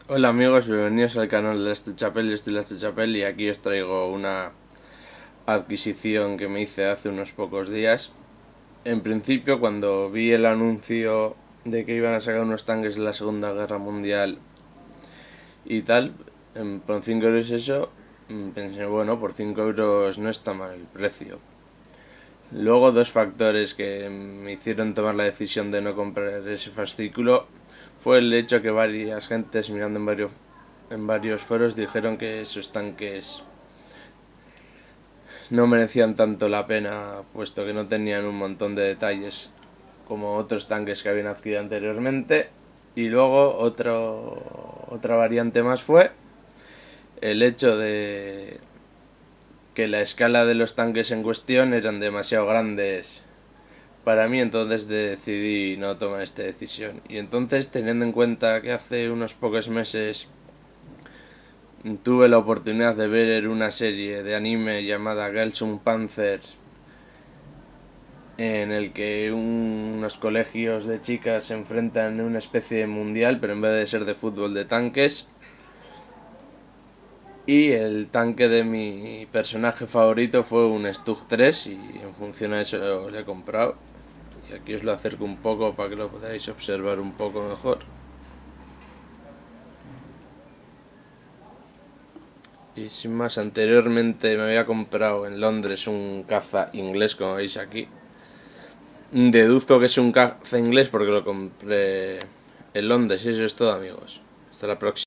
Hola amigos, bienvenidos al canal de Last Chapel. Yo estoy Last Chapel y aquí os traigo una adquisición que me hice hace unos pocos días. En principio, cuando vi el anuncio de que iban a sacar unos tanques de la Segunda Guerra Mundial y tal, por 5 euros eso, pensé, bueno, por 5 euros no está mal el precio. Luego dos factores que me hicieron tomar la decisión de no comprar ese fascículo fue el hecho que varias gentes mirando en varios foros dijeron que esos tanques no merecían tanto la pena puesto que no tenían un montón de detalles como otros tanques que habían adquirido anteriormente. Y luego otra variante más fue el hecho de que la escala de los tanques en cuestión eran demasiado grandes para mí, entonces decidí no tomar esta decisión. Y entonces, teniendo en cuenta que hace unos pocos meses tuve la oportunidad de ver una serie de anime llamada Gelsung Panzer, en el que unos colegios de chicas se enfrentan en una especie de mundial, pero en vez de ser de fútbol, de tanques. Y el tanque de mi personaje favorito fue un Stug 3 y en función a eso lo he comprado. Y aquí os lo acerco un poco para que lo podáis observar un poco mejor. Y sin más, anteriormente me había comprado en Londres un caza inglés, como veis aquí. Deduzco que es un caza inglés porque lo compré en Londres. Y eso es todo, amigos. Hasta la próxima.